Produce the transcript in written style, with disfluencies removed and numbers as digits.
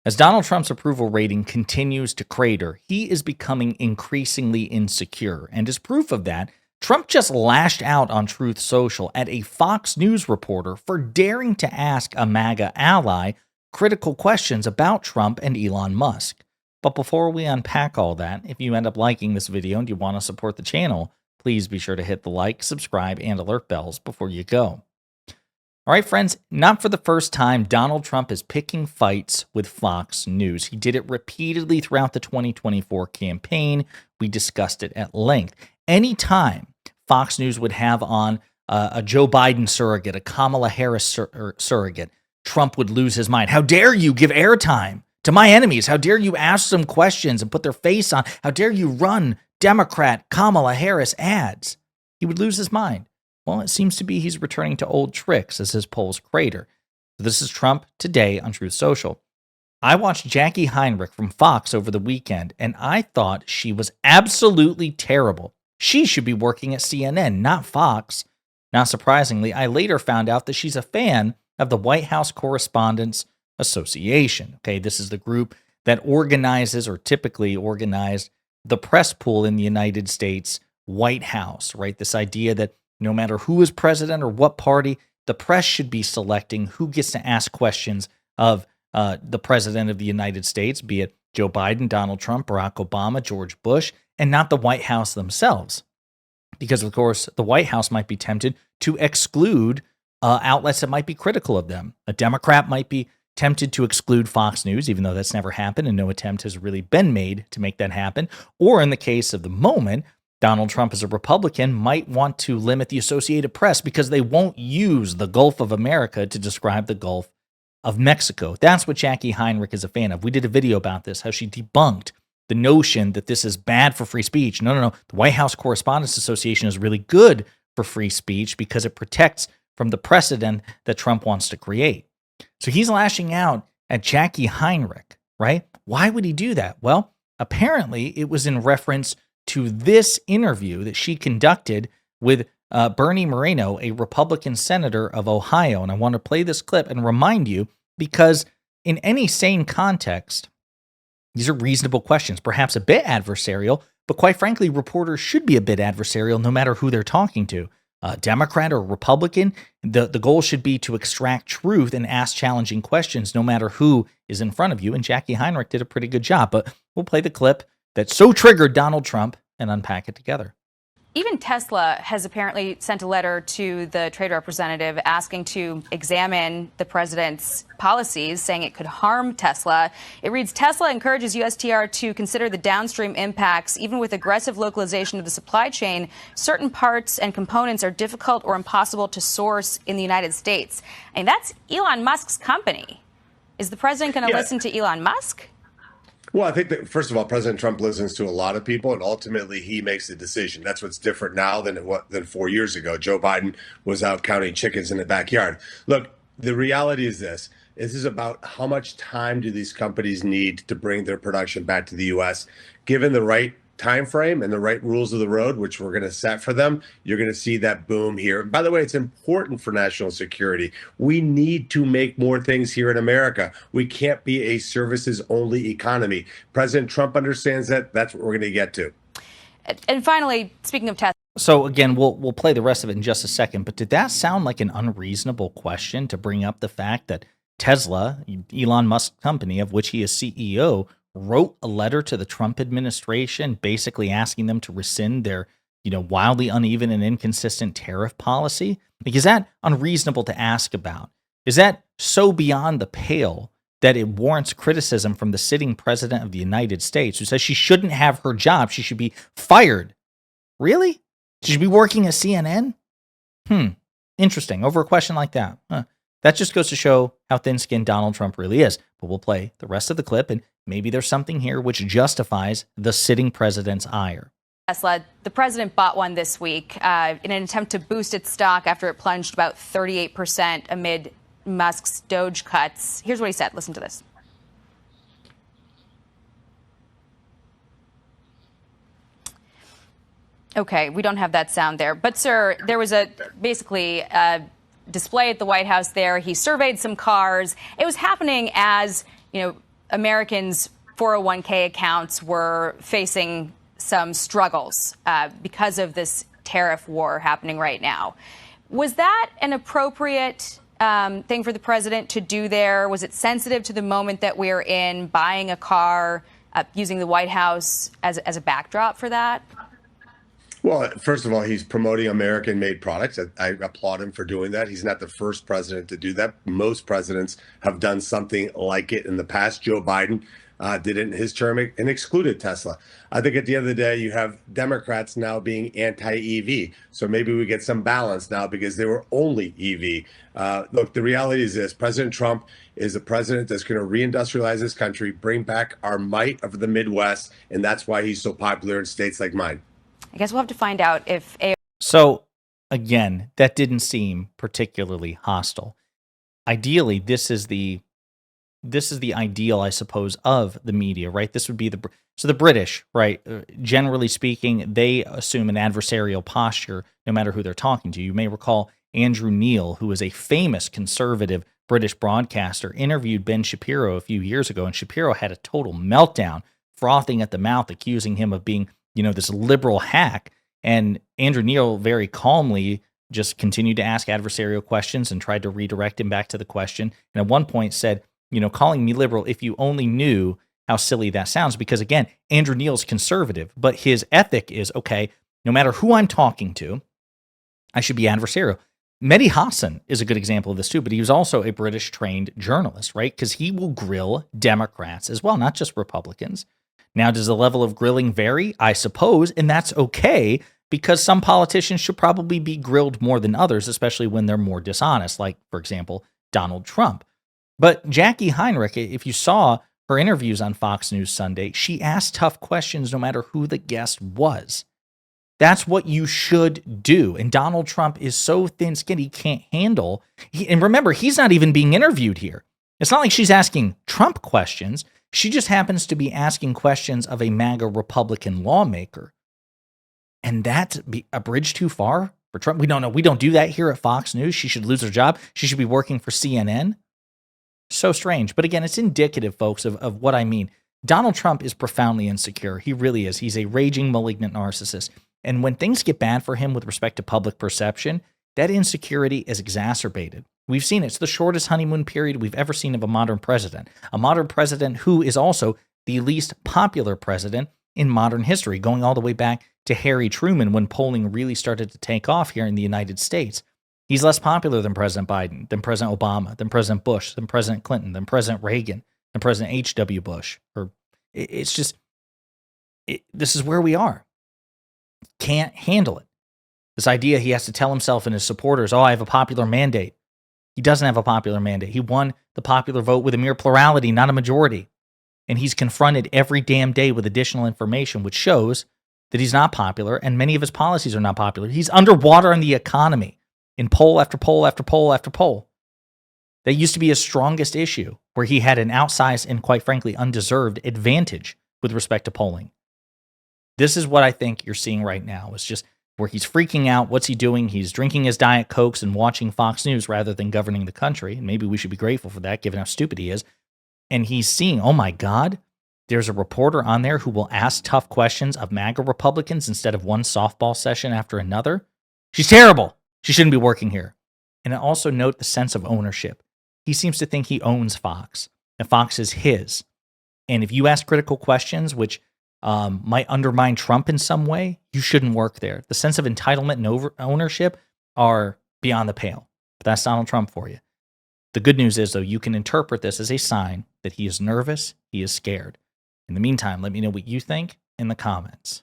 As Donald Trump's approval rating continues to crater, he is becoming increasingly insecure. And as proof of that, Trump just lashed out on Truth Social at a Fox News reporter for daring to ask a MAGA ally critical questions about Trump and Elon Musk. But before we unpack all that, if you end up liking this video and you want to support the channel, please be sure to hit the like, subscribe, and alert bells before you go. All right, friends, not for the first time, Donald Trump is picking fights with Fox News. He did it repeatedly throughout the 2024 campaign. We discussed it at length. Anytime Fox News would have on a Joe Biden surrogate, a Kamala Harris surrogate, Trump would lose his mind. How dare you give airtime to my enemies? How dare you ask them questions and put their face on? How dare you run Democrat Kamala Harris ads? He would lose his mind. Well, it seems to be he's returning to old tricks as his polls crater. So this is Trump today on Truth Social. I watched Jacqui Heinrich from Fox over the weekend, and I thought she was absolutely terrible. She should be working at CNN, not Fox. Not surprisingly, I later found out that she's a fan of the White House Correspondents Association. Okay, this is the group that organizes or typically organized the press pool in the United States White House, right? This idea that no matter who is president or what party, the press should be selecting who gets to ask questions of the president of the United States, be it Joe Biden, Donald Trump, Barack Obama, George Bush, and not the White House themselves. Because, of course, the White House might be tempted to exclude outlets that might be critical of them. A Democrat might be tempted to exclude Fox News, even though that's never happened and no attempt has really been made to make that happen. Or in the case of the moment, Donald Trump as a Republican might want to limit the Associated Press because they won't use the Gulf of America to describe the Gulf of Mexico. That's what Jacqui Heinrich is a fan of. We did a video about this, how she debunked the notion that this is bad for free speech. No. The White House Correspondents Association is really good for free speech because it protects from the precedent that Trump wants to create. So he's lashing out at Jacqui Heinrich, right? Why would he do that? Well, apparently it was in reference to this interview that she conducted with Bernie Moreno, a Republican senator of Ohio. And I want to play this clip and remind you, because in any sane context, these are reasonable questions, perhaps a bit adversarial, but quite frankly, reporters should be a bit adversarial no matter who they're talking to. Democrat or Republican, the goal should be to extract truth and ask challenging questions no matter who is in front of you. And Jacqui Heinrich did a pretty good job, but we'll play the clip that so triggered Donald Trump and unpack it together. Even Tesla has apparently sent a letter to the trade representative asking to examine the president's policies, saying it could harm Tesla. It reads, Tesla encourages USTR to consider the downstream impacts. Even with aggressive localization of the supply chain, certain parts and components are difficult or impossible to source in the United States. And that's Elon Musk's company. Is the president going to listen to Elon Musk? Well, I think that, first of all, President Trump listens to a lot of people, and ultimately he makes the decision. That's what's different now than 4 years ago. Joe Biden was out counting chickens in the backyard. Look, the reality is this. This is about how much time do these companies need to bring their production back to the U.S. Given the right time frame and the right rules of the road, which we're going to set for them, you're going to see that boom here. By the way, it's important for national security. We need to make more things here in America. We can't be a services-only economy. President Trump understands that. That's what we're going to get to. And finally, speaking of Tesla. So again, we'll play the rest of it in just a second, but did that sound like an unreasonable question to bring up the fact that Tesla, Elon Musk's company, of which he is CEO, wrote a letter to the Trump administration basically asking them to rescind their, wildly uneven and inconsistent tariff policy? Like, is that unreasonable to ask about? Is that so beyond the pale that it warrants criticism from the sitting president of the United States, who says she shouldn't have her job, she should be fired? Really? She should be working at CNN? Interesting. Over a question like that. That just goes to show how thin-skinned Donald Trump really is. But we'll play the rest of the clip, and maybe there's something here which justifies the sitting president's ire. Tesla, the president bought one this week in an attempt to boost its stock after it plunged about 38% amid Musk's Doge cuts. Here's what he said. Listen to this. Okay, we don't have that sound there. But, sir, there was basically a display at the White House there. He surveyed some cars. It was happening as, Americans' 401k accounts were facing some struggles because of this tariff war happening right now. Was that an appropriate thing for the president to do there? Was it sensitive to the moment that we're in, buying a car, using the White House as a backdrop for that? Well, first of all, he's promoting American-made products. I applaud him for doing that. He's not the first president to do that. Most presidents have done something like it in the past. Joe Biden did it in his term and excluded Tesla. I think at the end of the day, you have Democrats now being anti-EV. So maybe we get some balance now because they were only EV. Look, the reality is this. President Trump is a president that's going to reindustrialize this country, bring back our might of the Midwest, and that's why he's so popular in states like mine. I guess we'll have to find out if So again, that didn't seem particularly hostile. Ideally, this is the ideal, I suppose, of the media, right? This would be the British, right? Generally speaking, they assume an adversarial posture no matter who they're talking to. You may recall Andrew Neil, who is a famous conservative British broadcaster, interviewed Ben Shapiro a few years ago, and Shapiro had a total meltdown, frothing at the mouth, accusing him of being, this liberal hack. And Andrew Neil very calmly just continued to ask adversarial questions and tried to redirect him back to the question. And at one point said, calling me liberal, if you only knew how silly that sounds. Because again, Andrew Neil's conservative, but his ethic is, okay, no matter who I'm talking to, I should be adversarial. Mehdi Hassan is a good example of this too, but he was also a British trained journalist, right? Because he will grill Democrats as well, not just Republicans. Now, does the level of grilling vary? I suppose, and that's okay, because some politicians should probably be grilled more than others, especially when they're more dishonest, like, for example, Donald Trump. But Jacqui Heinrich, if you saw her interviews on Fox News Sunday, she asked tough questions no matter who the guest was. That's what you should do. And Donald Trump is so thin-skinned, he can't handle. And remember, he's not even being interviewed here. It's not like she's asking Trump questions. She just happens to be asking questions of a MAGA Republican lawmaker. And that's a bridge too far for Trump. We don't know. We don't do that here at Fox News. She should lose her job. She should be working for CNN. So strange. But again, it's indicative, folks, of what I mean. Donald Trump is profoundly insecure. He really is. He's a raging, malignant narcissist. And when things get bad for him with respect to public perception, that insecurity is exacerbated. We've seen it's the shortest honeymoon period we've ever seen of a modern president who is also the least popular president in modern history, going all the way back to Harry Truman when polling really started to take off here in the United States. He's less popular than President Biden, than President Obama, than President Bush, than President Clinton, than President Reagan, than President H.W. Bush. This is where we are. Can't handle it. This idea he has to tell himself and his supporters, I have a popular mandate. He doesn't have a popular mandate. He won the popular vote with a mere plurality, not a majority. And he's confronted every damn day with additional information, which shows that he's not popular and many of his policies are not popular. He's underwater on the economy in poll after poll after poll after poll. That used to be his strongest issue, where he had an outsized and quite frankly undeserved advantage with respect to polling. This is what I think you're seeing right now. It's just where he's freaking out. What's he doing? He's drinking his Diet Cokes and watching Fox News rather than governing the country. And maybe we should be grateful for that, given how stupid he is. And he's seeing, oh my God, there's a reporter on there who will ask tough questions of MAGA Republicans instead of one softball session after another. She's terrible. She shouldn't be working here. And also note the sense of ownership. He seems to think he owns Fox, and Fox is his. And if you ask critical questions, which might undermine Trump in some way, you shouldn't work there. The sense of entitlement and ownership are beyond the pale. But that's Donald Trump for you. The good news is, though, you can interpret this as a sign that he is nervous, he is scared. In the meantime, let me know what you think in the comments.